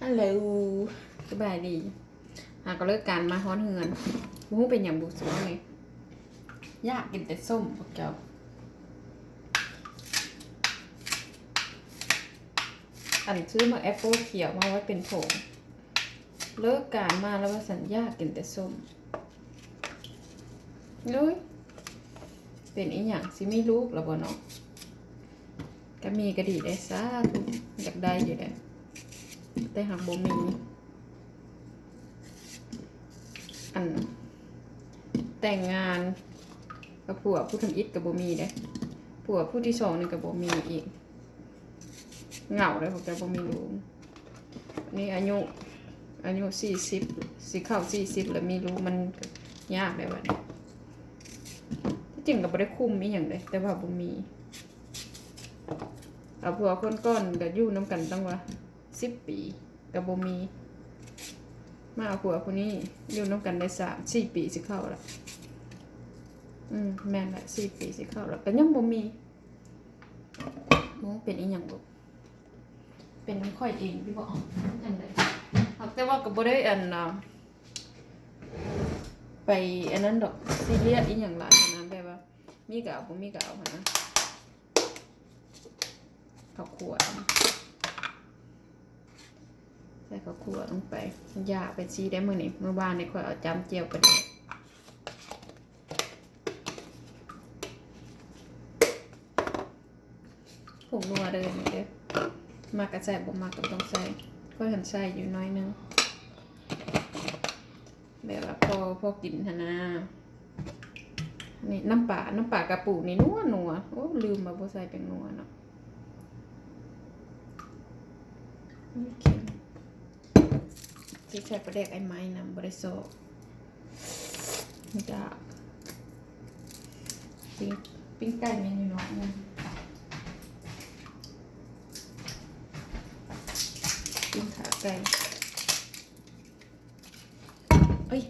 ฮัลโหลสบายดีก็เลิกการมาฮ้อนเฮือนบู๊เป็นอย่างบูสูงเลยยากกินแต่ส้มพวกเจ้าอันซื้อมาแอปเปิลเขียวมาไว้เป็นผงเลิกการมาแล้วว่าสัญญากินแต่ส้มเลยเป็นอีหยังสิไม่ลูกหรอบ่เนาะก็มีกระดีได้ซะอยากได้อยู่แล้วแต่หากบ่มีอันแต่งงานกับผัวผู้ทำอิฐกับบ่มีเด้ผัวผู้ที่สองนี่กับบ่มีอีกเหงาเลยผมจะบ่มีลูกนี่อายุ40สิเข้า40แล้วมีลูกมันยากเลยวันนี้ที่จริงก็บ่ได้คุมอีหยังเลยแต่ว่าบ่มีเอาผัวคนก่อนก็อยู่นำกันตั้งว่า10 ปีกับบ่มีมาเอาผัวคนนี้อยู่นำกันได้3-4 ปีสิเข้าละแม่นละ4 ปีสิเข้าแล้วก็ยังบ่มีเป็นอีหยังบ่เป็นค่อยเองพี่บ่จังได๋แต่ว่าก็บ่ได้ไปอันนั้นดอกซีเรียสอีหยังหลายนะแบบว่ามีก็เอาบ่มีก็เอานะข้าวคั่วใส่ข้าวคั่วลงไปย่าไปซีได้มื้อนี้เมื่อวานนี่ค่อยเอาจำเจียวไปเลยผงนัวเลยนี่เด้อมากระใส่บ่มากก็ต้องใส่ค่อยหันใส่อยู่น้อยนึงแบบว่าพอกินหั่นนะนี่น้ำปลากระปุกนี่นัวโอ้ลืมมาบ่ใส่เป็นนัวเนาะโอเคสิใส่ปลาแดกไอ้ไม้นำบ่ได้โซนี่จ้ะปิ้งไก่เมนูน้อยนึงปิ้งขาไก่เอ้ย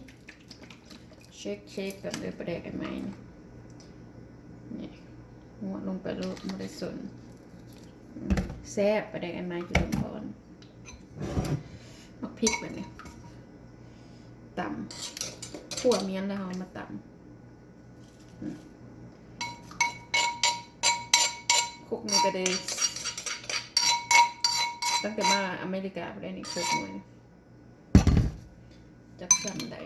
เช็คกันเลยปลาแดกไอ้ไม้นี่หัวลงไปโลดบ่ได้สนแซ่บปลาแดกไอ้ไม้จุดอ่อนมักพริกแบบนี้ตำขั่วเมียนแล้วเอามาตำคุกนี่ก็ได้ตั้งแต่มาอเมริกาไปได้นี่คุกมันจับสั่นได้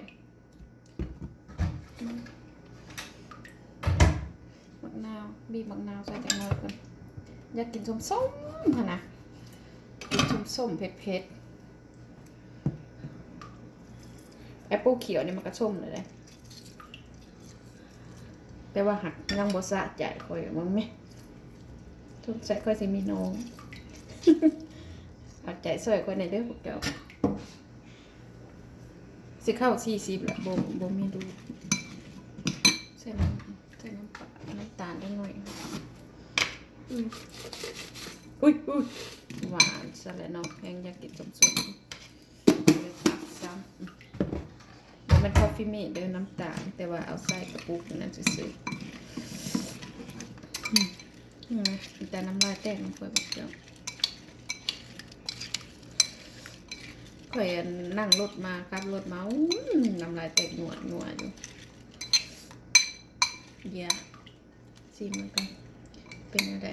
มะนาวบีบมะนาวใส่จังน้อยก่อนอยากกินส้มๆค่ะนะกินส้มๆเผ็ดแอปเปิลเขียวนี่มันก็ส้มเลยนะแต่ว่าหักนั่งบสะใจคอยมึงไหมทุกใจคอยสิมีน้องหักใจสวยคอยในเด้อพวกเจ้าสิเข้า40แล้วบ่มีดูใส่น้ำตาลได้หน่อยอุ้ยหวานซะแล้วเนาะแพงอยากกินส้มเลยตักซ้ำมันคอฟฟี่เมดเดินน้ำตาลแต่ว่าเอาใส่กระปุกนั่นซื้อแต่น้ำลายแตกมันเปิดแบบเดียวข่อยนั่งรถมาครับรถมาน้ำลายแตกหนวดอยู่เดี๋ยวซีมันกันเป็นอะไร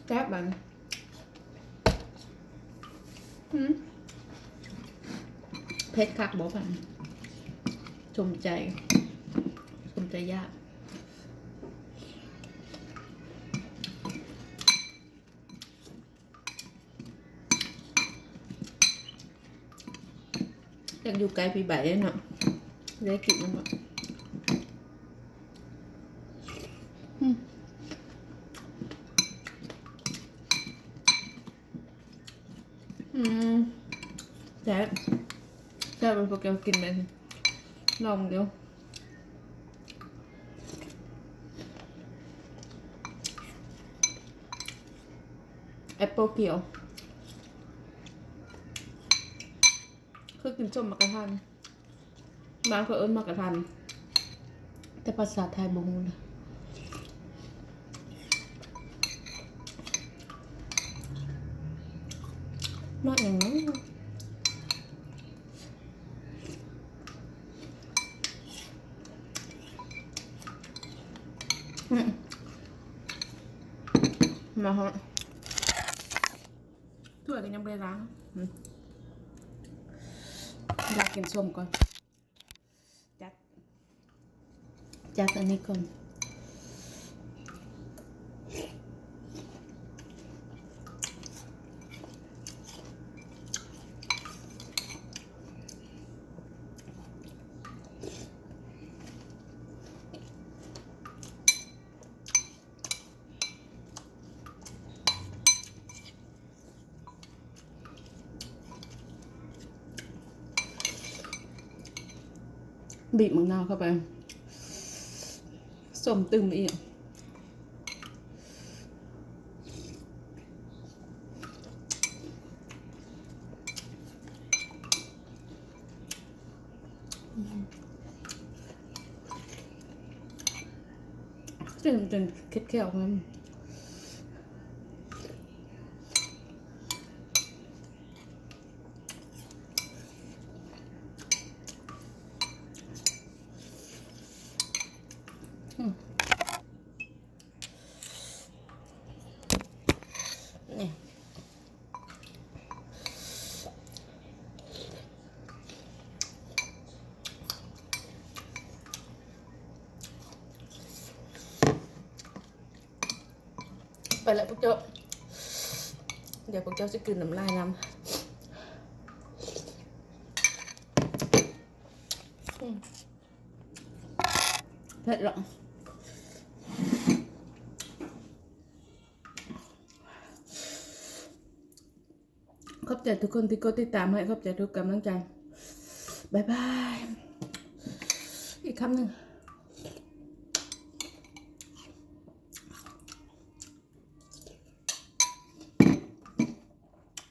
แซ่บมันเผ็ดคักบอกมันชมใจยากอยากอยู่ไกลปีใบเนาะได้กินมันหมดแต่เป็นพวกแกกินไปลองเดี๋ยวแอปเปิลเขียวคือกินส้มมะกระทันบางคนเอิ้นมะกระทันแต่ภาษาไทยบ่ฮู้นะ น้อยอย่างนั้นมาฮะถั่วกันยังไปล้างอยากกินส้มก่อนจัดอันนี้ก่อนบีบมะนาวเข้าไปส้มตึมอีกจนเค็ดแค่ออกมานี่ไปแล้วพวกเจ้าเดี๋ยวพวกเจ้าจะกลืนน้ำลายน้ำเผ็ดหรอขอบใจทุกคนที่กดติดตามให้ขอบใจทุกกำลังใจบ๊ายบายอีกคำหนึ่ง